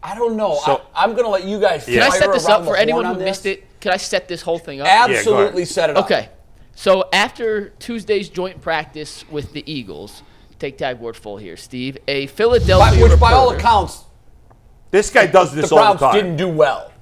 I don't know. So, I'm going to let you guys. Can I set this up for anyone who missed it? Can I set this whole thing up? Absolutely, set it up. Okay. So after Tuesday's joint practice with the Eagles, take tag word full here, Steve. A Philadelphia which, reporter, by all accounts, this guy does this the all the Browns time. didn't do well.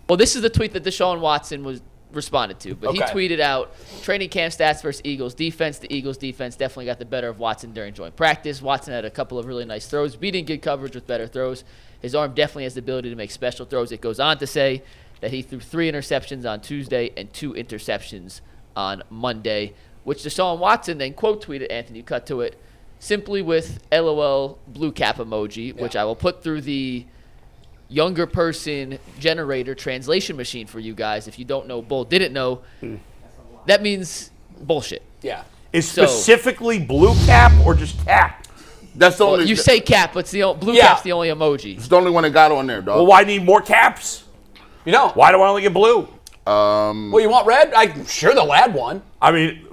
Well, this is the tweet that Deshaun Watson was responded to, but he tweeted out training camp stats versus Eagles defense. The Eagles defense definitely got the better of Watson during joint practice. Watson had a couple of really nice throws, beating good coverage with better throws. His arm definitely has the ability to make special throws. It goes on to say that he threw 3 interceptions on Tuesday and 2 interceptions on Monday, which Deshaun Watson then quote tweeted, Anthony, cut to it, simply with LOL blue cap emoji, which I will put through the younger person generator translation machine for you guys. If you don't know, didn't know, that means bullshit. Yeah. Is specifically blue cap or just cap? That's the only. You say cap, but blue cap's the only emoji. It's the only one that got on there, dog. Well, why need more caps? You know. Why do I only get blue? Well, you want red? I'm sure they'll add one. I mean,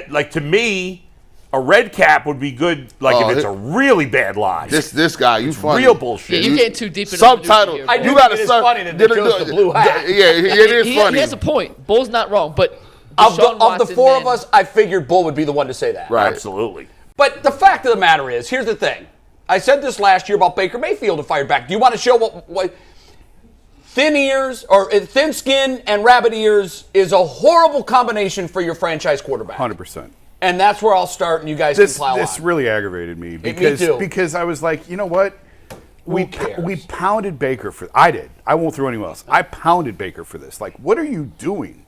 like to me, a red cap would be good. Like if it's a really bad lie. This guy, you funny. Real bullshit. Yeah, you're getting too deep into subtitle. the I do think it is funny that they chose the blue hat. Yeah, it is funny. He has a point. Bull's not wrong, but Of the 4 of us, I figured Bull would be the one to say that. Right. Absolutely. But the fact of the matter is, here's the thing. I said this last year about Baker Mayfield to fire back. Do you want to show what thin ears or thin skin and rabbit ears is a horrible combination for your franchise quarterback? 100%. And that's where I'll start, and you guys can plow This on. really aggravated me because I was like, you know what? We pounded Baker for. I did. I won't throw anyone else. I pounded Baker for this. Like, what are you doing?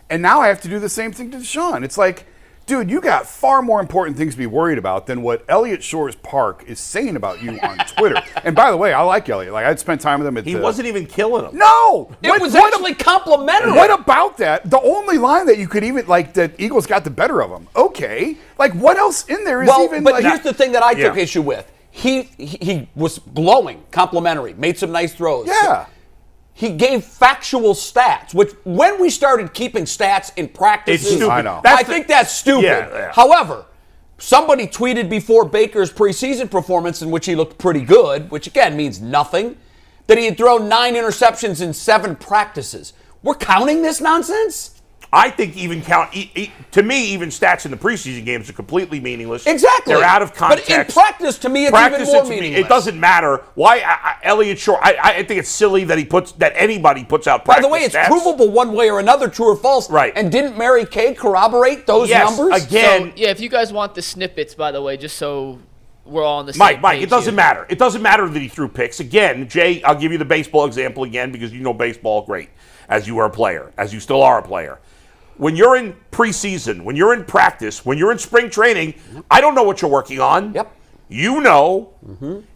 And now I have to do the same thing to Deshaun. It's like, dude, you got far more important things to be worried about than what Eliot Shorr-Parks is saying about you on Twitter. And by the way, I like Eliot. Like, I'd spent time with him. He wasn't even killing him. No! It was actually complimentary. What about that? The only line that you could even, like, that Eagles got the better of him. Okay. Like, what else in there is even, but like... here's the thing that I took issue with. He was glowing, complimentary, made some nice throws. Yeah. He gave factual stats, which when we started keeping stats in practices, It's stupid. I know. I think that's stupid. Yeah. However, somebody tweeted before Baker's preseason performance, in which he looked pretty good, which again means nothing, that he had thrown 9 interceptions in 7 practices. We're counting this nonsense? I think even to me, even stats in the preseason games are completely meaningless. Exactly. They're out of context. But in practice, to me, it's even more meaningless. It doesn't matter. Why Eliot Shorr? I think it's silly that anybody puts out practice By the way, it's stats. provable one way or another, true or false. Right. And didn't Mary Kay corroborate those numbers? Again. So, yeah, if you guys want the snippets, by the way, just so we're all on the same page. Mike, it doesn't matter. It doesn't matter that he threw picks. Again, Jay, I'll give you the baseball example again because you know baseball great, as you were a player, as you still are a player. When you're in preseason, when you're in practice, when you're in spring training, I don't know what you're working on. Yep. You know.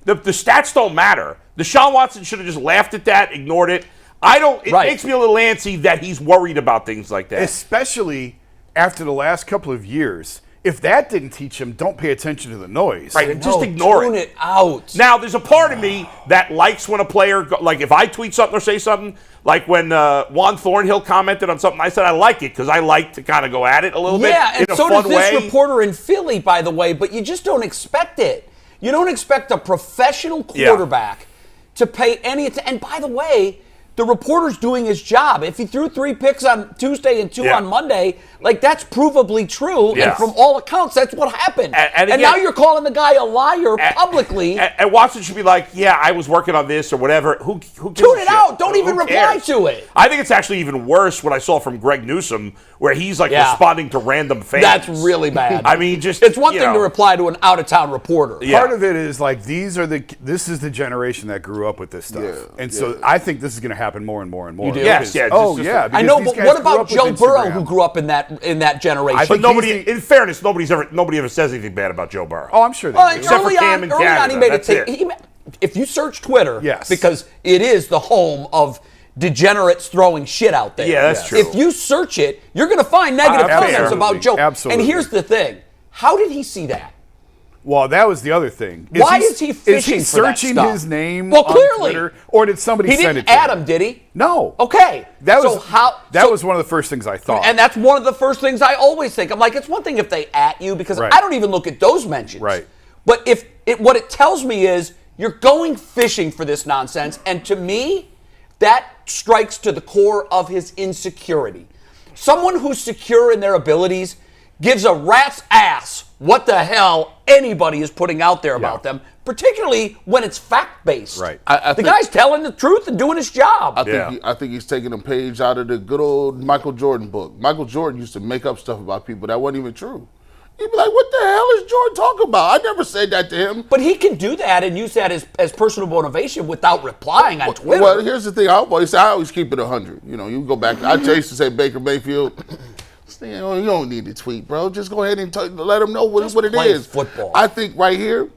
The stats don't matter. Deshaun Watson should have just laughed at that, ignored it. It makes me a little antsy that he's worried about things like that. Especially after the last couple of years. If that didn't teach him, don't pay attention to the noise. Right, just ignore tune it out. Now, there's a part of me that likes when a player, like if I tweet something or say something, like when Juan Thornhill commented on something, I said I like it because I like to kind of go at it a little bit Yeah, in and a so fun does this way. reporter in Philly, by the way, but you just don't expect it. You don't expect a professional quarterback to pay any attention. And by the way, the reporter's doing his job. If he threw 3 picks on Tuesday and 2 on Monday, like that's provably true. Yeah. And from all accounts, that's what happened. And again, now you're calling the guy a liar publicly. And Watson should be like, yeah, I was working on this or whatever. Who gives Tune a it shit? out. Don't even Who reply cares? to it. I think it's actually even worse what I saw from Greg Newsom, where he's like responding to random fans. That's really bad. I mean, just it's one thing to reply to an out-of-town reporter. Part of it is like this is the generation that grew up with this stuff, and so I think this is going to happen more and more and more. You do? Yes, yeah. I know, but what about Joe Burrow, who grew up in that generation? But in fairness, nobody ever says anything bad about Joe Burrow. Oh, I'm sure they do. Except for Cam in Canada. He made That's it. If you search Twitter, because it is the home of degenerates throwing shit out there. Yeah, that's true. If you search it, you're going to find negative comments about Joe. Absolutely. And here's the thing. How did he see that? Well, that was the other thing. Why is he fishing Is he for that searching stuff? his name Well, on clearly. Twitter, or did somebody He send didn't it to add him, did he? No. Okay. That was one of the first things I thought. And that's one of the first things I always think. I'm like, it's one thing if they at you, because I don't even look at those mentions. Right. But what it tells me is You're going fishing for this nonsense, and to me, that strikes to the core of his insecurity. Someone who's secure in their abilities gives a rat's ass what the hell anybody is putting out there about them, particularly when it's fact-based. Right. The guy's telling the truth and doing his job. I think he's taking a page out of the good old Michael Jordan book. Michael Jordan used to make up stuff about people that wasn't even true. He'd be like, what the hell is Jordan talking about? I never said that to him. But he can do that and use that as personal motivation without replying on Twitter. Well, here's the thing. I always keep it 100. You know, you go back. I used to say Baker Mayfield. You don't need to tweet, bro. Just go ahead and let them know what it is. Football. I think right here,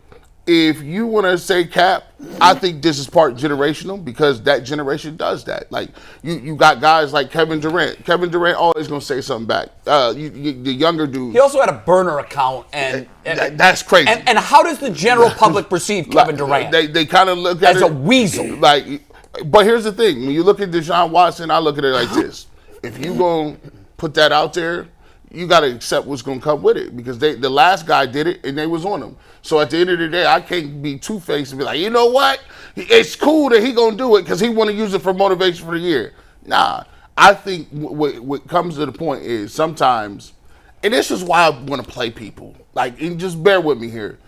if you want to say cap, I think this is part generational because that generation does that. Like you got guys like Kevin Durant. Kevin Durant always gonna say something back. The younger dude. He also had a burner account, and that's crazy. And how does the general public perceive Kevin Durant? They kind of look at as it a weasel. But here's the thing: when you look at Deshaun Watson, I look at it like this: if you gonna put that out there, you got to accept what's going to come with it because the last guy did it and they was on him. So at the end of the day, I can't be two-faced and be like, you know what? It's cool that he going to do it because he want to use it for motivation for the year. Nah, I think what comes to the point is sometimes, and this is why I want to play people. And just bear with me here.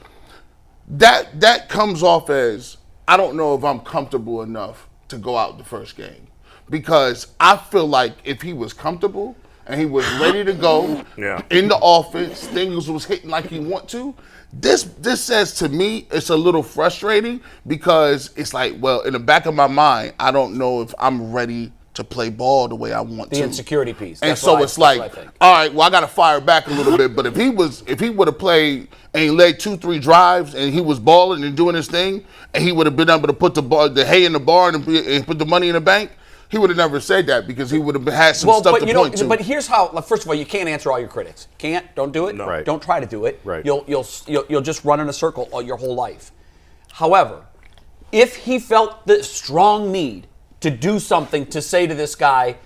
That comes off as, I don't know if I'm comfortable enough to go out the first game because I feel like if he was comfortable and he was ready to go in the offense, things was hitting like he want to. This says to me it's a little frustrating because it's like, well, in the back of my mind, I don't know if I'm ready to play ball the way I want to. The insecurity piece. And so it's like, all right, well, I got to fire back a little bit. But if he would have played and he led 2-3 drives and he was balling and doing his thing, and he would have been able to put the hay in the barn and put the money in the bank, he would have never said that because he would have had some stuff to point to. But here's how. First of all, you can't answer all your critics. Can't. Don't do it. No. Right. Don't try to do it. Right. You'll just run in a circle all your whole life. However, if he felt the strong need to do something to say to this guy,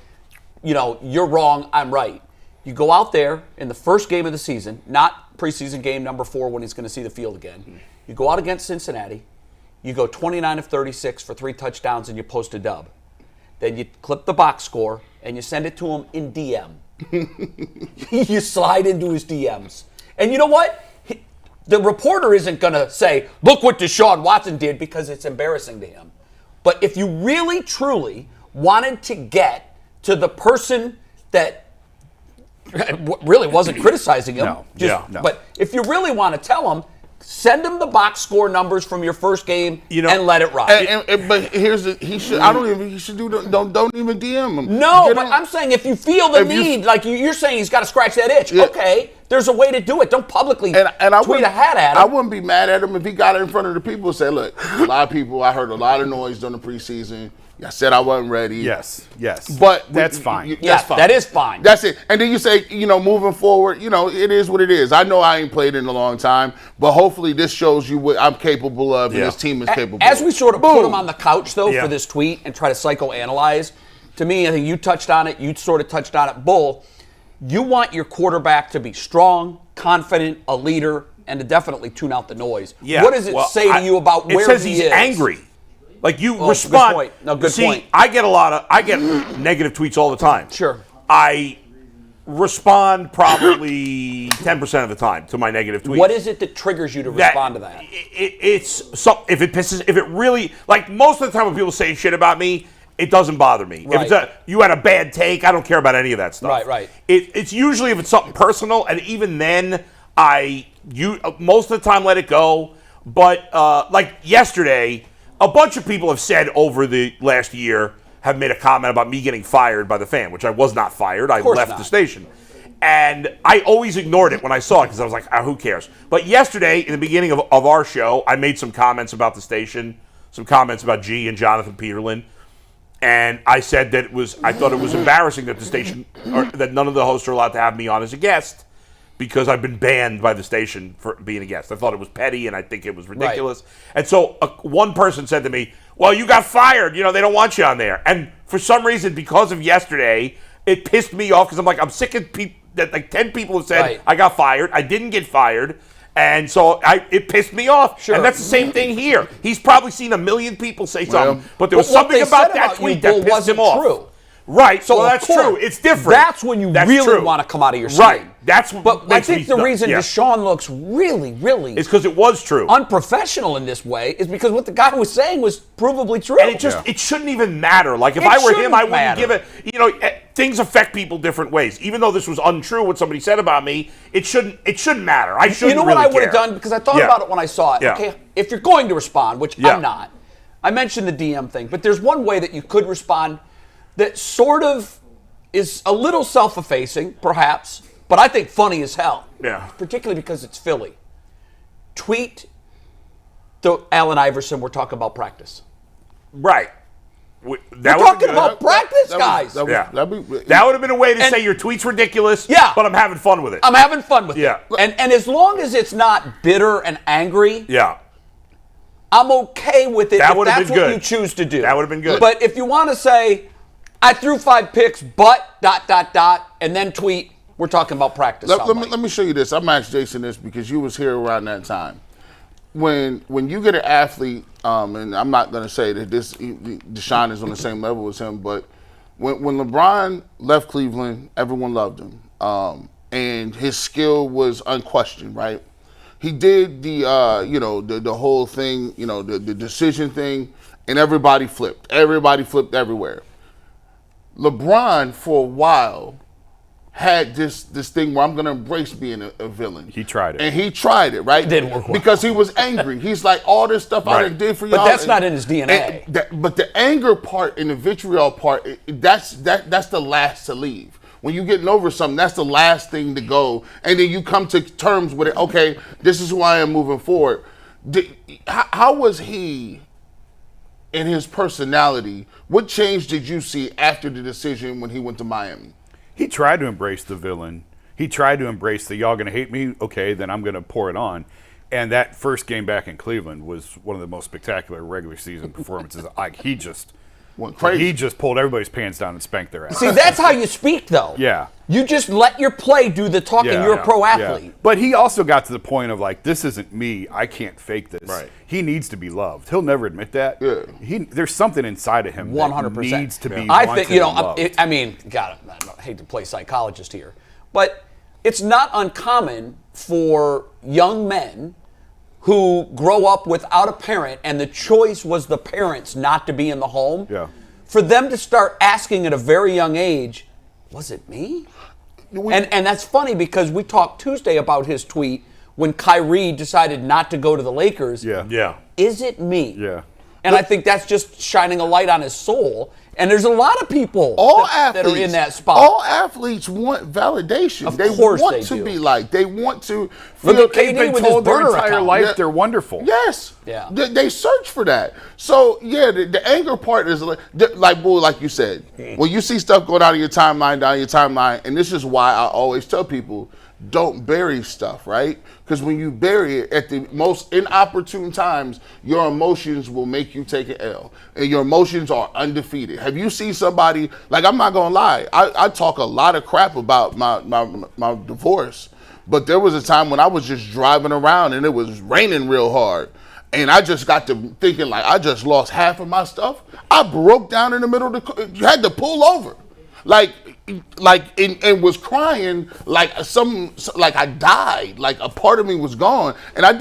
you're wrong, I'm right. You go out there in the first game of the season, not preseason game number 4 when he's going to see the field again. You go out against Cincinnati. You go 29 of 36 for 3 touchdowns and you post a dub. Then you clip the box score and you send it to him in DM. You slide into his DMs. And you know what? The reporter isn't going to say, look what Deshaun Watson did because it's embarrassing to him. But if you really, truly wanted to get to the person that really wasn't criticizing him, but if you really want to tell him, send him the box score numbers from your first game and let it ride. But here's he should don't even DM him. No, but I'm saying if you feel the need, like you're saying he's got to scratch that itch. Yeah. Okay, there's a way to do it. Don't publicly tweet a hat at him. I wouldn't be mad at him if he got it in front of the people and said, look, a lot of people, I heard a lot of noise during the preseason. I said I wasn't ready. Yes. But that's fine. That's fine. That is fine. That's it. And then you say, moving forward, it is what it is. I know I ain't played in a long time, but hopefully this shows you what I'm capable of and this team is capable of. As we sort of put him on the couch, though, for this tweet and try to psychoanalyze, to me, I think you touched on it. You sort of touched on it, Bull. You want your quarterback to be strong, confident, a leader, and to definitely tune out the noise. Yeah. What does it say to you about where he is? It says he's angry. Like you respond. Good point. No, good point. I get negative tweets all the time. Sure. I respond probably 10% of the time to my negative tweets. What is it that triggers you to respond to that? If it really, like most of the time when people say shit about me, it doesnment bother me. Right. If you had a bad take, I don't care about any of that stuff. Right. It's usually if it's something personal, and even then, most of the time let it go. But like yesterday, a bunch of people have said over the last year, have made a comment about me getting fired by the fan, which I was not fired. I left the station. And I always ignored it when I saw it because I was like, who cares? But yesterday, in the beginning of our show, I made some comments about the station, some comments about G and Jonathan Peterlin. And I said that I thought it was embarrassing that the station, or that none of the hosts are allowed to have me on as a guest because I've been banned by the station for being a guest. I thought it was petty and I think it was ridiculous. Right. And so one person said to me, well, you got fired. They don't want you on there. And for some reason, because of yesterday, it pissed me off because I'm sick of people that 10 people have said I got fired. I didn't get fired. And so it pissed me off. Sure. And that's the same thing here. He's probably seen 1 million people say something, but there was something about that tweet that pissed him off. True. Right. So well, that's true. It's different. That's when you really want to come out of your skin. Right. But I think the reason Deshaun looks really is because it was true. Unprofessional in this way is because what the guy was saying was provably true. And it shouldn't even matter. Like if I were him, I wouldn't give it. Things affect people different ways. Even though this was untrue, what somebody said about me, it shouldn't matter. I shouldn't. You know what I would have done, because I thought about it when I saw it. Yeah. Okay, if you're going to respond, which I'm not, I mentioned the DM thing, but there's one way that you could respond that sort of is a little self-effacing, perhaps, but I think funny as hell. Yeah. Particularly because it's Philly. Tweet to Allen Iverson, we're talking about practice. Right. We're talking about practice, guys. That would have been a way to say your tweet's ridiculous, but I'm having fun with it. I'm having fun with it. And as long as it's not bitter and angry, I'm okay with it if that's what you choose to do. That would have been good. But if you want to say, I threw 5 picks, but ... and then tweet, we're talking about practice. Let me show you this. I'm asking Jason this because you was here around that time. When you get an athlete, and I'm not going to say that Deshaun is on the same level as him, but when LeBron left Cleveland, everyone loved him, and his skill was unquestioned, right? He did the whole thing, the decision thing, and everybody flipped. Everybody flipped everywhere. LeBron, for a while, had this thing where I'm going to embrace being a villain. He tried it. And he tried it, right? It didn't work well. Because he was angry. He's like, all this stuff I done did for y'all. But that's not in his DNA. But the anger part and the vitriol part, that's the last to leave. When you're getting over something, that's the last thing to go. And then you come to terms with it. Okay, this is who I am moving forward. How was he in his personality? What change did you see after the decision when he went to Miami? He tried to embrace the villain. He tried to embrace the y'all gonna hate me? Okay, then I'm gonna pour it on. And that first game back in Cleveland was one of the most spectacular regular season performances. Like he just went crazy. He just pulled everybody's pants down and spanked their ass. See, that's how you speak, though. Yeah. You just let your play do the talking. You're a pro athlete. Yeah. But he also got to the point of like, this isn't me. I can't fake this. Right. He needs to be loved. He'll never admit that. Yeah. There's something inside of him 100% that needs to be I think, and loved. I hate to play psychologist here, but it's not uncommon for young men who grow up without a parent and the choice was the parents not to be in the home, for them to start asking at a very young age, was it me? And that's funny because we talked Tuesday about his tweet when Kyrie decided not to go to the Lakers. Yeah. Is it me? Yeah. And I think that's just shining a light on his soul. And there's a lot of people that are in that spot. All athletes want validation. Of they course want they to do. be liked. They want to Look feel at KD They've been with told his their burner entire account. life they're wonderful. Yes. Yeah. They search for that. So, the anger part is like you said, when you see stuff going down your timeline, and this is why I always tell people, don't bury stuff, right? Because when you bury it at the most inopportune times, your emotions will make you take an L. And your emotions are undefeated. Have you seen somebody, like I'm not going to lie, I talk a lot of crap about my divorce, but there was a time when I was just driving around and it was raining real hard. And I just got to thinking like I just lost half of my stuff. I broke down in the middle of the car, had to pull over. And was crying like I died, like a part of me was gone, and I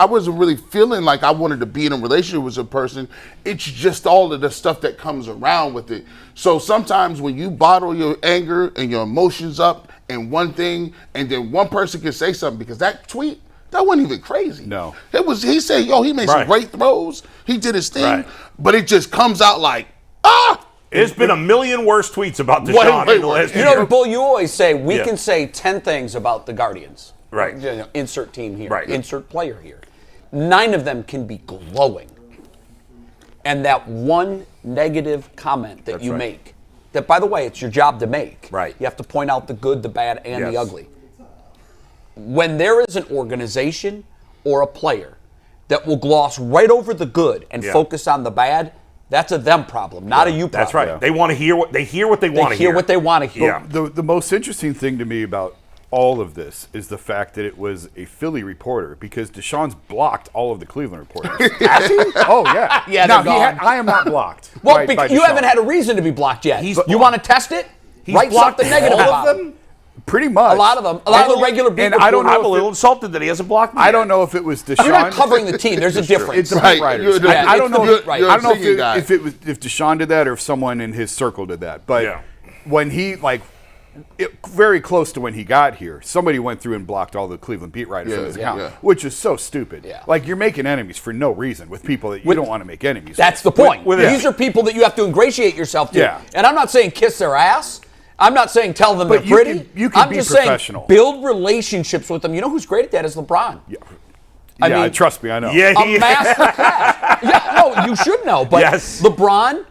wasn't really feeling like I wanted to be in a relationship with a person. It's just all of the stuff that comes around with it. So sometimes when you bottle your anger and your emotions up in one thing, and then one person can say something, because that tweet, that wasn't even crazy. No. He said, he made some great throws, he did his thing, but it just comes out like, There's been 1 million worse tweets about Deshaun in the last year. Bull, you always say we can say 10 things about the Guardians. Right. Insert team here. Right. Insert player here. 9 of them can be glowing. And that one negative comment that you make, that, by the way, it's your job to make. Right. You have to point out the good, the bad, and the ugly. When there is an organization or a player that will gloss right over the good and focus on the bad, that's a them problem, not a you problem. That's right. Yeah. They want to hear what they want to hear. What they want to hear. The most interesting thing to me about all of this is the fact that it was a Philly reporter, because Deshaun's blocked all of the Cleveland reporters. Has he? Oh, yeah. Yeah, now, they're gone. I am not blocked. Well, by you Deshaun. haven't had a reason to be blocked yet. You want to test it? He's Write blocked something negative all about of him. them? Pretty much. A lot of them. A lot of the regular beat and I don't know I'm if a little insulted that he hasn't blocked me. I don't know if it was Deshaun. You're not covering the team. There's a difference. It's the beat writers. I don't know. Right. I don't know singing guy. if Deshaun did that or if someone in his circle did that. But when he very close to when he got here, somebody went through and blocked all the Cleveland beat writers from his account, which is so stupid. Yeah. Like, you're making enemies for no reason with people that you don't want to make enemies. That's the point. These are people that you have to ingratiate yourself to. Yeah. And I'm not saying kiss their ass. I'm not saying tell them But they're pretty. you can I'm be just professional. saying build relationships with them. You know who's great at that is LeBron. Yeah. I mean, trust me, I know. Yeah, A master class. No, you should know. But LeBron,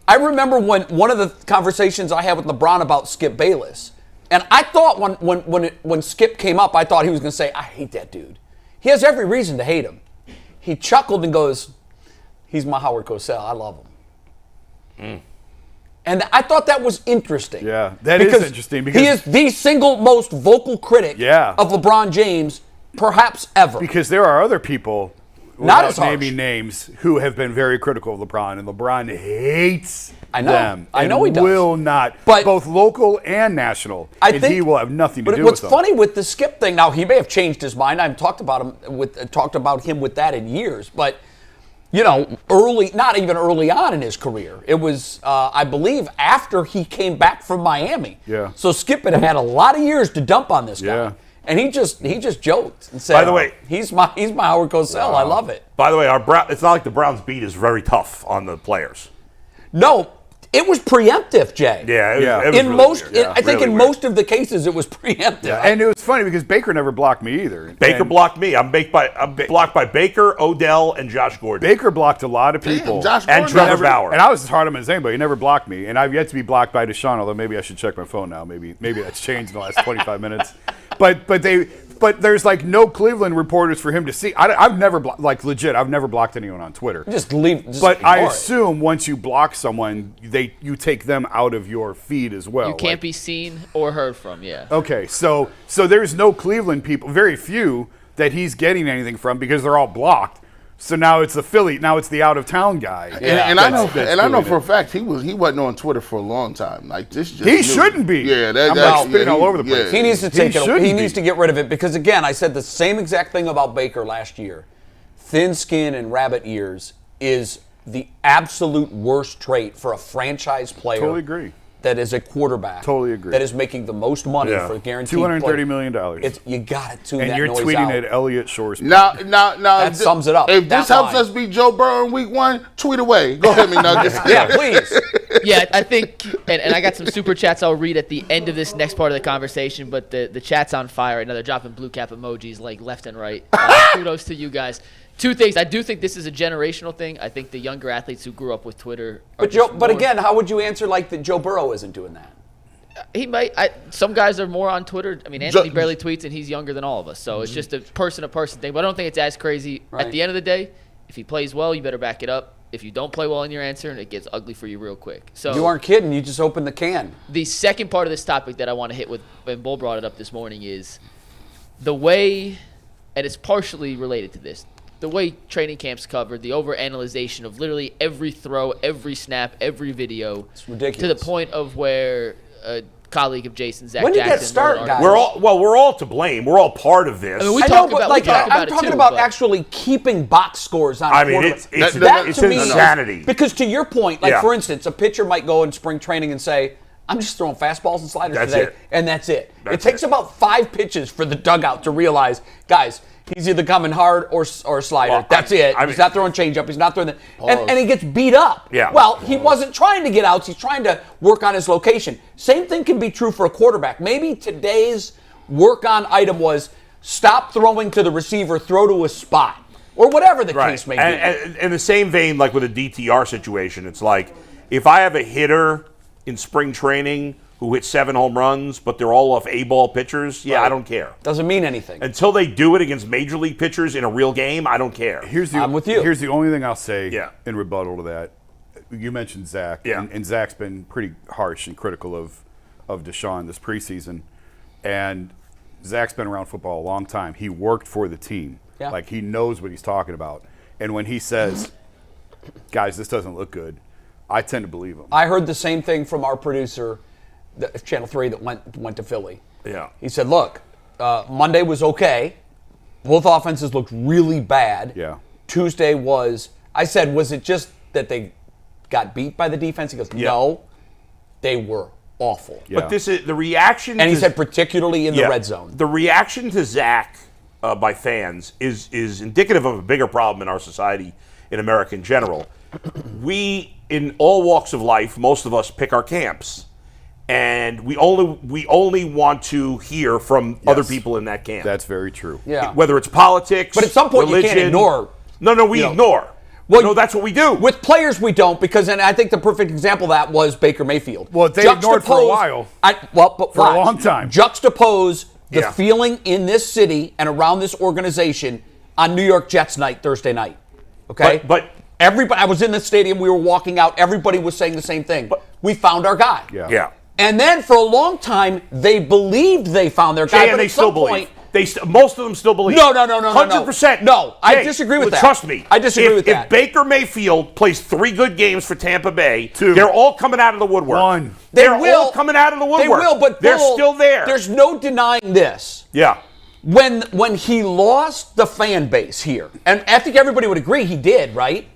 I remember one of the conversations I had with LeBron about Skip Bayless. And I thought when Skip came up, I thought he was going to say, I hate that dude. He has every reason to hate him. He chuckled and goes, he's my Howard Cosell. I love him. And I thought that was interesting. Yeah, that is interesting. Because he is the single most vocal critic of LeBron James, perhaps ever. Because there are other people, not as naming names, who have been very critical of LeBron, and LeBron hates them. I know he does. Will not, but both local and national. And he will have nothing to do with them. What's funny with the Skip thing, now he may have changed his mind. I haven't talked about him with that in years, but not even early on in his career. It was, I believe, after he came back from Miami. Yeah. So Skip had a lot of years to dump on this guy. Yeah. And he just joked and said, by the way, he's my Howard Cosell. I love it. By the way, it's not like the Browns beat is very tough on the players. No. It was preemptive, Jay. Yeah, it was in really most, weird. I think in most of the cases, it was preemptive. Yeah. And it was funny because Baker never blocked me either. Baker blocked me. I'm blocked by Baker, Odell, and Josh Gordon. Baker blocked a lot of people. And Trevor Bauer. And I was as hard on him as anybody. He never blocked me. And I've yet to be blocked by Deshaun, although maybe I should check my phone now. Maybe that's changed in the last 25 minutes. But there's no Cleveland reporters for him to see. I've never legit. I've never blocked anyone on Twitter. Just but I assume once you block someone, you take them out of your feed as well. You can't be seen or heard from. Yeah. Okay, so there's no Cleveland people, very few that he's getting anything from because they're all blocked. So now it's the out of town guy. And I know for a fact he wasn't on Twitter for a long time. He shouldn't be. Yeah, I'm spitting all over the place. He needs to take it. He needs to get rid of it because again, I said the same exact thing about Baker last year. Thin skin and rabbit ears is the absolute worst trait for a franchise player. Totally agree. That is a quarterback. Totally agree. That is making the most money for guaranteed $230 million. You got to tune and that you're noise tweeting out. at Elliot Shorr-Parks. Now, that sums it up. If this helps us beat Joe Burrow in week 1, tweet away. Go ahead, McNuggets. Yeah, please. Yeah, I think, and I got some super chats I'll read at the end of this next part of the conversation, but the chat's on fire. Now they're dropping blue cap emojis left and right. Kudos to you guys. Two things. I do think this is a generational thing. I think the younger athletes who grew up with Twitter are But again, how would you answer that Joe Burrow isn't doing that? He might. Some guys are more on Twitter. I mean, Anthony barely tweets, and he's younger than all of us. So it's just a person-to-person thing. But I don't think it's as crazy. Right. At the end of the day, if he plays well, you better back it up. If you don't play well in your answer, it gets ugly for you real quick. So you aren't kidding. You just opened the can. The second part of this topic that I want to hit with, and Bull brought it up this morning, is the way, and it's partially related to this, the way training camps covered, the overanalyzation of literally every throw, every snap, every video. It's ridiculous. To the point of where a colleague of Jason, Zach when did Jackson, that start, guys? We're all to blame. We're all part of this. I mean, I'm talking about actually keeping box scores on. It's insanity. Because to your point, for instance, a pitcher might go in spring training and say, I'm just throwing fastballs and sliders today, and that's it. It takes about 5 pitches for the dugout to realize, guys, he's either coming hard or slider. Well, that's it. He's not throwing changeup. He's not throwing that. And he gets beat up. Yeah. Well, he wasn't trying to get outs. He's trying to work on his location. Same thing can be true for a quarterback. Maybe today's work-on item was stop throwing to the receiver, throw to a spot, or whatever the case may be. And in the same vein, like with a DTR situation, it's like if I have a hitter in spring training who hit 7 home runs, but they're all off A-ball pitchers, I don't care. Doesn't mean anything. Until they do it against major league pitchers in a real game, I don't care. I'm with you. Here's the only thing I'll say in rebuttal to that. You mentioned Zach, and Zach's been pretty harsh and critical of Deshaun this preseason. And Zach's been around football a long time. He worked for the team. Yeah. Like, he knows what he's talking about. And when he says, guys, this doesn't look good, I tend to believe him. I heard the same thing from our producer, Channel 3, that went to Philly. Yeah. He said, look, Monday was okay. Both offenses looked really bad. Yeah. Tuesday was, I said, was it just that they got beat by the defense? He goes, no, they were awful. Yeah. But this is the reaction. And he said particularly in the red zone. The reaction to Zach by fans is indicative of a bigger problem in our society, in America in general. We, in all walks of life, most of us pick our camps. And we only want to hear from other people in that camp. That's very true. Yeah. Whether it's politics, But at some point religion, you can't ignore. No, we ignore. Well, no, that's what we do. With players, we don't, because, and I think the perfect example of that was Baker Mayfield. Well, they ignored for a while. But for a long time. Juxtapose the feeling in this city and around this organization on New York Jets night, Thursday night. Okay? But everybody, I was in the stadium, we were walking out, everybody was saying the same thing. We found our guy. Yeah. And then for a long time, they believed they found their guy. And but they at still some believe. point, Most of them still believe. No. 100%. No, I Jay, disagree with that. Trust me. I disagree with that. If Baker Mayfield plays 3 good games for Tampa Bay, they're all coming out of the woodwork. 1. They're all coming out of the woodwork. They will, but they're Bull, still there. There's no denying this. Yeah. When he lost the fan base here, and I think everybody would agree he did, right?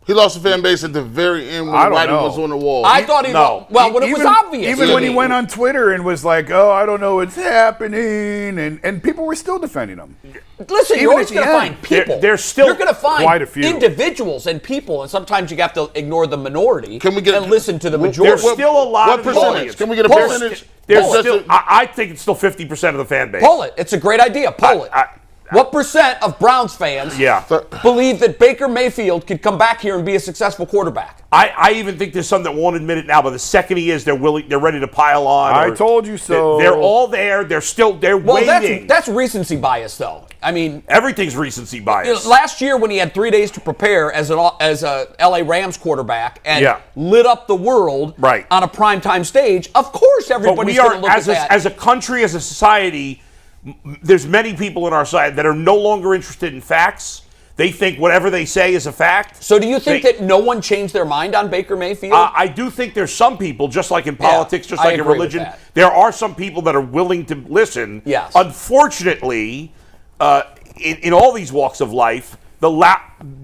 He lost the fan base at the very end when I don't writing know. was on the wall. I thought he No. when it was obvious. Even when he went on Twitter and was like, oh, I don't know what's happening, and people were still defending him. Listen, you're Even always at the going to end, find people. there's still you're going to find quite a few. individuals and people, and sometimes you have to ignore the minority Can we get- and listen to the majority. There's still a lot what of the percentage? audience. Can we get a Pull it. percentage? There's Pull it. still. I think it's still 50% of the fan base. Pull it. It's a great idea. Pull it. What percent of Browns fans believe that Baker Mayfield could come back here and be a successful quarterback? I even think there's some that won't admit it now, but the second he is, they're ready to pile on. I told you so. They're all there. They're waiting. That's recency bias, though. I mean, Everything's recency bias. last year when he had 3 days to prepare as a LA Rams quarterback and lit up the world on a primetime stage, of course everybody's going to look at that. As a country, as a society, there's many people in our society that are no longer interested in facts. They think whatever they say is a fact. So do you think that no one changed their mind on Baker Mayfield? I do think there's some people, just like in politics, just like in religion, there are some people that are willing to listen. Yes. Unfortunately, in all these walks of life,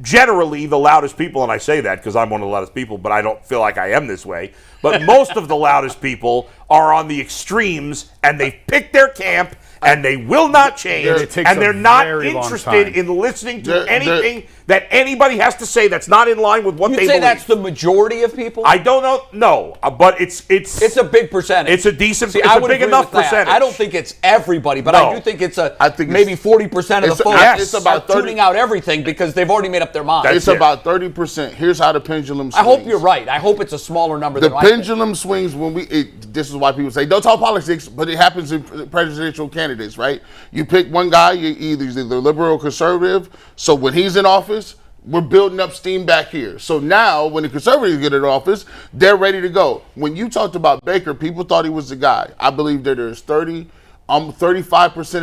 generally the loudest people, and I say that because I'm one of the loudest people, but I don't feel like I am this way, but most of the loudest people are on the extremes, and they've picked their camp, and they will not change, and they're not interested in listening to anything that anybody has to say that's not in line with what they believe. You'd say that's the majority of people? I don't know. No, but it's a big percentage. It's a decent. See, it's a big enough percentage. I don't think it's everybody, but I do think it's maybe 40% of the folks it's about tuning out everything because they've already made up their mind. It's about 30%. Here's how the pendulum swings. I hope you're right. I hope it's a smaller number than the pendulum swings when this is why people say don't talk politics, but it happens in presidential candidates, right? You pick one guy, you're either liberal or conservative. So when he's in office, we're building up steam back here. So now when the conservatives get in office, they're ready to go. When you talked about Baker, people thought he was the guy. I believe that there's 35%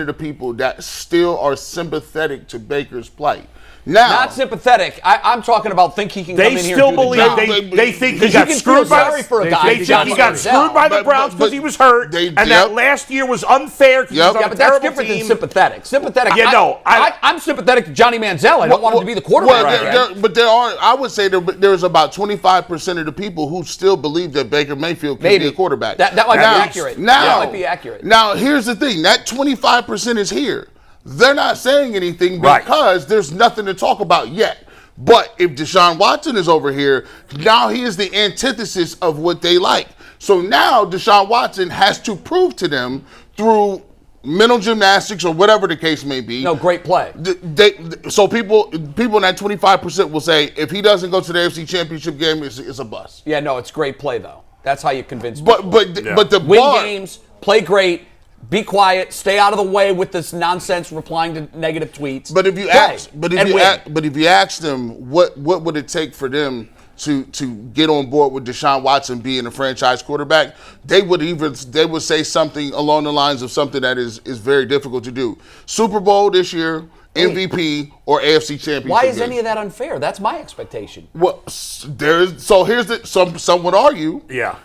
of the people that still are sympathetic to Baker's plight. Now, not sympathetic. I'm talking about think he can come in here and do the job. They think he got screwed by sorry for a guy. They think he got screwed by the Browns because he was hurt, and that last year was unfair because he was on a but that's terrible different team. than sympathetic. Sympathetic. I'm sympathetic to Johnny Manziel. I don't want him to be the quarterback. But there are. I would say there's about 25% of the people who still believe that Baker Mayfield can be a quarterback. That might be accurate. That might be accurate. Now, here's the thing. That 25% is here. They're not saying anything because there's nothing to talk about yet. But if Deshaun Watson is over here, now he is the antithesis of what they like. So now Deshaun Watson has to prove to them through mental gymnastics or whatever the case may be. No, great play. So people in that 25% will say if he doesn't go to the AFC Championship game, it's a bust. Yeah, no, it's great play though. That's how you convince people. But the win games, play great. Be quiet. Stay out of the way with this nonsense replying to negative tweets. But if you ask them, what would it take for them to get on board with Deshaun Watson being a franchise quarterback, they would say something along the lines of something that is very difficult to do. Super Bowl this year, MVP or AFC Championship. Why is game. any of that unfair? That's my expectation. Well, some would argue. Yeah.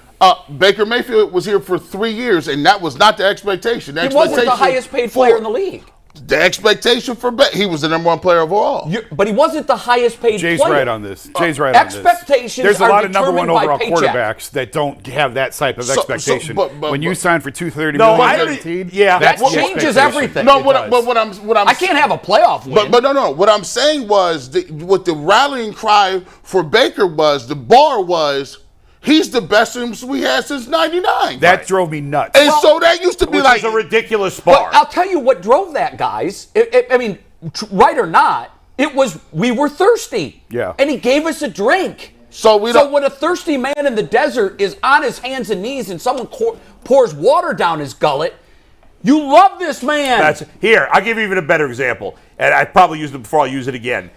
Baker Mayfield was here for 3 years, and that was not the expectation. He wasn't the highest paid player in the league. The expectation for he was the number one player overall. But he wasn't the highest paid Jay's player. right on this. Jay's right on this. Expectations There's a are lot of number one determined by overall paycheck. quarterbacks that don't have that type of expectation. but when you sign for $230 No, million I- guaranteed, yeah, that's that the changes expectation. everything. No, It what does. I'm I can't have a playoff win. But no. What I'm saying was what the rallying cry for Baker was, the bar was, he's the best we had since '99. That drove me nuts. And so that used to be Which like is a ridiculous But bar. I'll tell you what drove that, guys. I mean, right or not, it was we were thirsty. Yeah. And he gave us a drink. So when a thirsty man in the desert is on his hands and knees and someone pours water down his gullet, you love this man. Here, I'll give you even a better example. And I probably used it before, I'll use it again.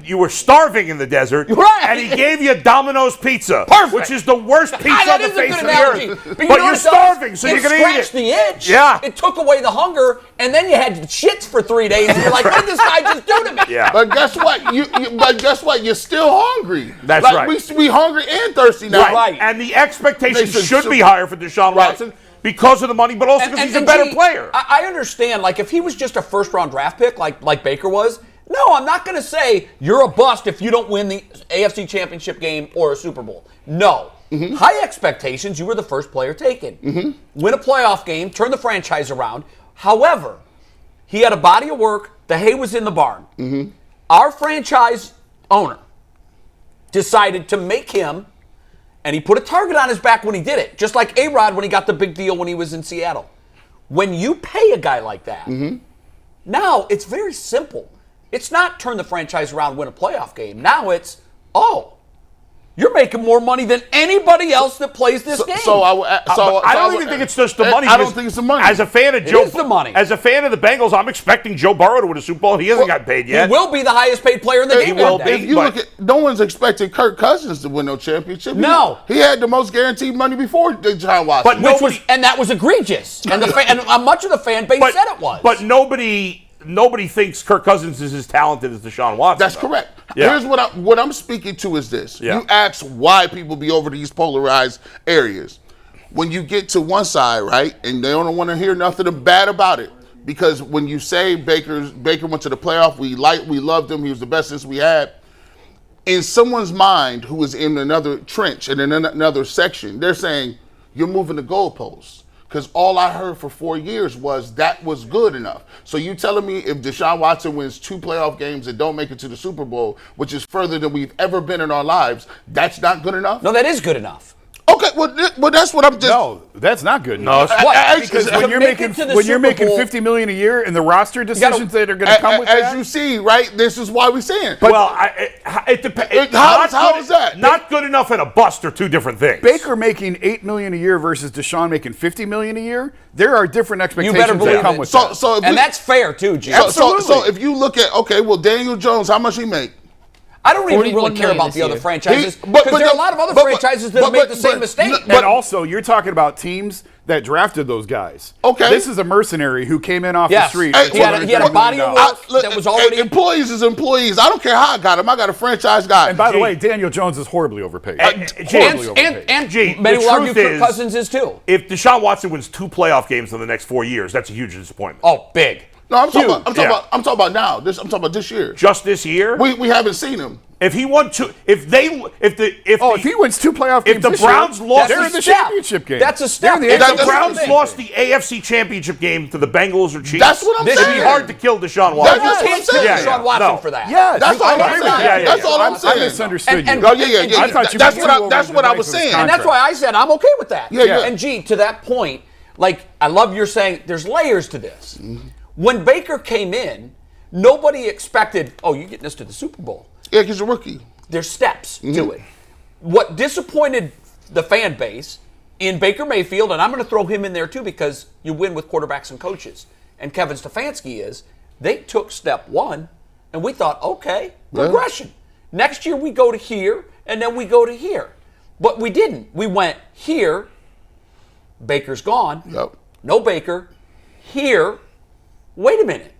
You were starving in the desert, Right. and he gave you Domino's pizza, Perfect. which is the worst pizza that on the is a face good of the analogy. earth. you But know you're what it starving, does? so you're going to eat it. It scratched the itch. Yeah. It took away the hunger, and then you had shits for 3 days, and you're like, what did this guy just do to me? Yeah. But guess what? You're still hungry. That's like, right. We hungry and thirsty now. Right. And the expectations They should be higher for Deshaun Right. Watson because of the money, but also because he's a better gee, player. I understand, like, if he was just a first-round draft pick like Baker was, no, I'm not going to say you're a bust if you don't win the AFC Championship game or a Super Bowl. No. Mm-hmm. High expectations, you were the first player taken. Win a playoff game, turn the franchise around. However, he had a body of work. The hay was in the barn. Our franchise owner decided to make him, and he put a target on his back when he did it, just like A-Rod when he got the big deal when he was in Seattle. When you pay a guy like that, now it's very simple. It's not turn the franchise around, win a playoff game. Now it's, you're making more money than anybody else that plays this game. I don't even think it's just the money. I don't think it's the money. As a fan of is the money. As a fan of the Bengals, I'm expecting Joe Burrow to win a Super Bowl. He hasn't got paid yet. He will be the highest paid player in the game. will one day. be. If you look at, no one's expecting Kirk Cousins to win no championship. No. He had the most guaranteed money before Deshaun Watson. But And that was egregious. And much of the fan base said it was. But nobody thinks Kirk Cousins is as talented as Deshaun Watson. That's though. correct. Yeah. Here's what I'm speaking to is this. Yeah. You ask why people be over these polarized areas. When you get to one side, right, and they don't want to hear nothing bad about it, because when you say Baker went to the playoff, we loved him, he was the best since we had. In someone's mind who is in another trench, in another section, they're saying, you're moving the goalposts. Because all I heard for 4 years was that was good enough. So you telling me if Deshaun Watson wins 2 playoff games and don't make it to the Super Bowl, which is further than we've ever been in our lives, that's not good enough? No, that is good enough. Okay, well that's what I'm just. No, that's not good. No, Because To when you're make making it to the Super Bowl- $50 million a year and the roster decisions that are going to come with as that, you see, right? This is why we're saying. well, it depends. How is that? Not good enough and a bust are two different things. Baker making $8 million a year versus Deshaun making $50 million a year, there are different You expectations better believe that come it. with that. So if And we- that's fair, too, G. so if you look at Daniel Jones, how much he make? I don't even really 41 care million about this the other year. franchises But because there are a lot of other franchises that have made the same mistake. And also, you're talking about teams that drafted those guys. Okay. This is a mercenary who came in off the Yes. street. Hey, for he had a $230 body million. of work that was already. Employees is employees. I don't care how I got him. I got a franchise guy. And by the way, Daniel Jones is horribly overpaid. James, and G, many the will argue truth Kirk is- Cousins is too. If Deshaun Watson wins 2 playoff games in the next 4 years, that's a huge disappointment. Oh, big. No, I'm talking Huge. about now. I'm talking about this year. Just this year, We haven't seen him. if he won 2, if he wins 2 playoff games if the this Browns year, lost they're the in the step. championship game. That's a step. They're in the if the AFC Browns championship lost game. the AFC Championship game to the Bengals or Chiefs, That's what I'm This saying. it'd be hard to kill Deshaun Watson. That's You what I'm can't kill saying. Yeah, Deshaun Watson no. for that. Yeah, That's all I'm saying. That's all I'm I saying. misunderstood you. And- Yeah. I thought you That's meant what two that's over what the I length was of his saying. And that's why I said I'm okay with that. Yeah. And G, to that point, like I love your saying there's layers to this. When Baker came in, nobody expected, you're getting this to the Super Bowl. Yeah, he's a rookie. There's steps to it. What disappointed the fan base in Baker Mayfield, and I'm going to throw him in there too because you win with quarterbacks and coaches, and Kevin Stefanski is, they took step 1, and we thought, okay, progression. Next year we go to here, and then we go to here. But we didn't. We went here. Baker's gone. Yep. No Baker. Here. Wait a minute.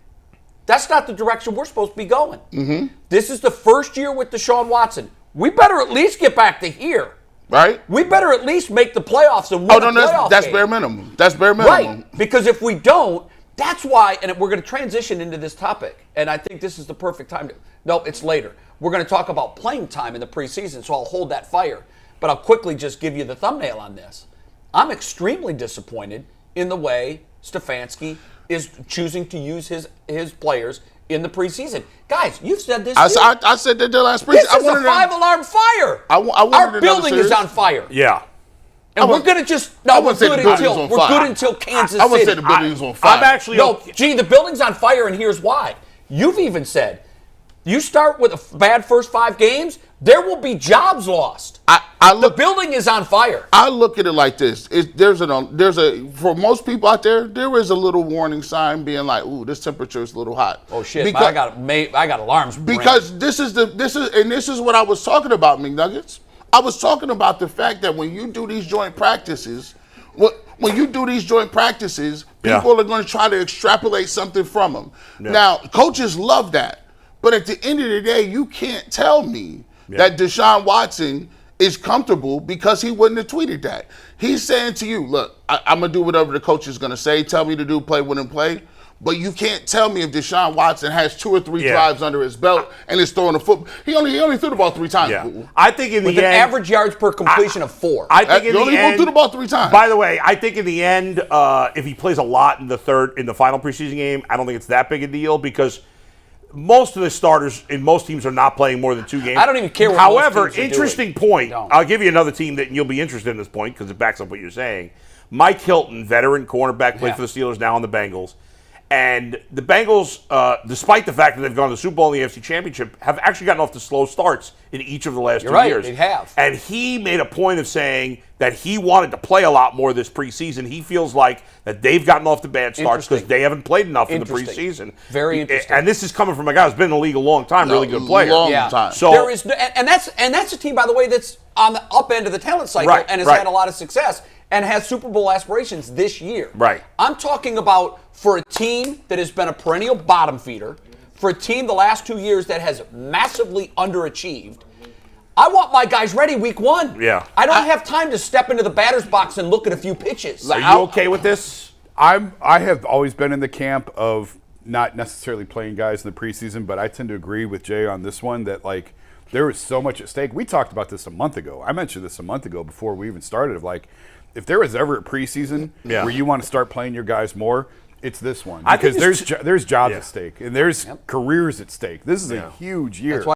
That's not the direction we're supposed to be going. Mm-hmm. This is the first year with Deshaun Watson. We better at least get back to here. Right? We better at least make the playoffs and win that's bare minimum. That's bare minimum. Right. Because if we don't, that's why, and we're going to transition into this topic, and I think this is the perfect time to. Nope, it's later. We're going to talk about playing time in the preseason, so I'll hold that fire. But I'll quickly just give you the thumbnail on this. I'm extremely disappointed in the way Stefanski is choosing to use his players in the preseason. Guys, you've said this. I said that the last preseason. This is a 5-alarm fire. Our building is on fire. Yeah. And we're going to just, we're good until Kansas City. I wouldn't say the building's on fire. I'm actually, the building's on fire, and here's why. You've even said, you start with a bad first 5 games, there will be jobs lost. The building is on fire. I look at it like this. For most people out there, there is a little warning sign being like, ooh, this temperature is a little hot. Oh shit, I got alarms. Because this is what I was talking about, McNuggets. I was talking about the fact that when you do these joint practices, people are going to try to extrapolate something from them. Yeah. Now, coaches love that. But at the end of the day, you can't tell me that Deshaun Watson is comfortable because he wouldn't have tweeted that. He's saying to you, look, I'm going to do whatever the coach is going to say. Tell me to do play, wouldn't play. But you can't tell me if Deshaun Watson has 2 or 3 drives under his belt and is throwing a football. He only threw the ball 3 times. Yeah. I think in the end, with an average yards per completion of 4. I think in the end, threw the ball 3 times. By the way, I think in the end, if he plays a lot in the final preseason game, I don't think it's that big a deal because most of the starters in most teams are not playing more than 2 games. I don't even care what However, most teams are interesting doing. point. No. I'll give you another team that you'll be interested in this point because it backs up what you're saying. Mike Hilton, veteran cornerback, played for the Steelers, now on the Bengals. And the Bengals, despite the fact that they've gone to the Super Bowl and the AFC Championship, have actually gotten off to slow starts in each of the last 2 years. They have. And he made a point of saying that he wanted to play a lot more this preseason. He feels like that they've gotten off to bad starts because they haven't played enough in the preseason. Very interesting. And this is coming from a guy who's been in the league a long time, really good player. Long time. So there is, and that's a team, by the way, that's on the up end of the talent cycle and has had a lot of success and has Super Bowl aspirations this year. Right. I'm talking about for a team that has been a perennial bottom feeder, for a team the last 2 years that has massively underachieved. I want my guys ready week 1. Yeah. I don't have time to step into the batter's box and look at a few pitches. Are you okay with this? I have always been in the camp of not necessarily playing guys in the preseason, but I tend to agree with Jay on this one that like there is so much at stake. We talked about this a month ago. I mentioned this a month ago before we even started of like if there was ever a preseason where you want to start playing your guys more, it's this one because there's jobs at stake and there's careers at stake. This is a huge year.